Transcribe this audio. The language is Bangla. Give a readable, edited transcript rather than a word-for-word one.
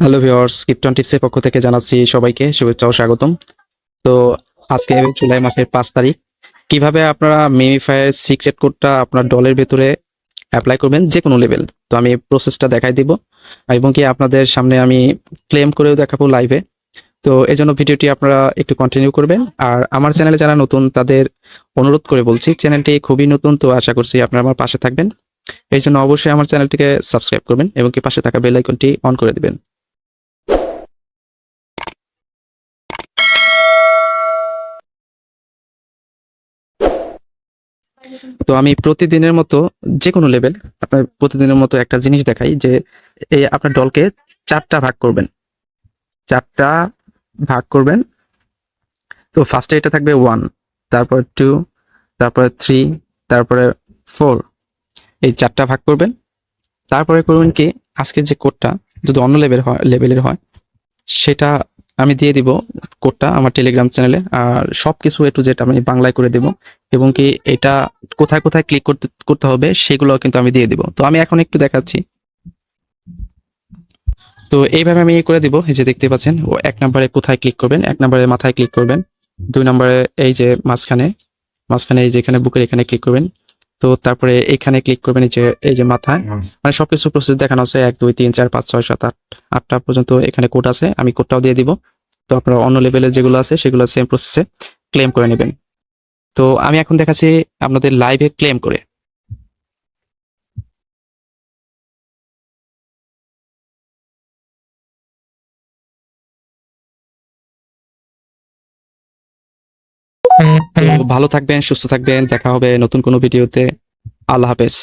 হ্যালো ভিউয়ার্স, কিপটন টিপসের পক্ষ থেকে জানাচ্ছি সবাইকে শুভেচ্ছা ও স্বাগতম। তো আজকে জুলাই মাসের 5 তারিখ। কিভাবে আপনারা মেমিফাইয়ের সিক্রেট কোডটা আপনার ডলের ভেতরে অ্যাপ্লাই করবেন যে কোনো লেভেল। তো আমি প্রসেসটা দেখাই দিব এবং কি আপনাদের সামনে আমি ক্লেম করেও দেখাবো লাইভে। তো এজন্য ভিডিওটি আপনারা একটু কন্টিনিউ করবেন। আর আমার চ্যানেলে যারা নতুন তাদের অনুরোধ করে বলছি, চ্যানেলটি খুবই নতুন, তো আশা করছি আপনারা আমার পাশে থাকবেন। এই জন্য অবশ্যই আমার চ্যানেলটিকে সাবস্ক্রাইব করবেন এবং কি পাশে থাকা বেল আইকনটি অন করে দিবেন। তো আমি প্রতিদিনের মতো যে কোনো লেভেল আপনার প্রতিদিনের মতো একটা জিনিস দেখাই যে এই আপনার দলকে 4টা ভাগ করবেন। 4টা ভাগ করবেন। তো ফার্স্টে এটা থাকবে 1, তারপর 2, তারপরে 3, তারপরে 4। এই 4টা ভাগ করবেন। তারপরে করবেন কি, আজকে যে কোডটা যদি অন্য লেভেলের হয় সেটা আমি দিয়ে দিব কোডটা আমার টেলিগ্রাম চ্যানেলে। আর সবকিছু একটু যেটা আমি বাংলায় করে দেব এবং কি এটা কোথায় কোথায় ক্লিক করতে করতে হবে সেগুলো কিন্তু আমি দিয়ে দিব। তো আমি এখন একটু দেখাচ্ছি। তো এইভাবে আমি করে দিব। এই যে দেখতে পাচ্ছেন, ও 1 নম্বরে কোথায় ক্লিক করবেন, 1 নম্বরে মাথায় ক্লিক করবেন, 2 নম্বরে এই যে মাঝখানে মাঝখানে এই যে এখানে বুকের এখানে ক্লিক করবেন। তো তারপরে এখানে ক্লিক করবেন, এই যে মাথায়, মানে সবকিছু প্রসেস দেখানো আছে। 1 2 3 4 5 6 7 8 8টা পর্যন্ত এখানে কোড আছে, আমি কোডটাও দিয়ে দিব। তো আপনারা অন্য লেভেলের যেগুলো আছে সেগুলো সেম প্রসেসে ক্লেম করে নেবেন। তো আমি এখন দেখাচ্ছি আপনাদের লাইভে ক্লেম করে। তো ভালো থাকবেন, সুস্থ থাকবেন, দেখা হবে নতুন কোনো ভিডিওতে। আল্লাহ হাফেজ।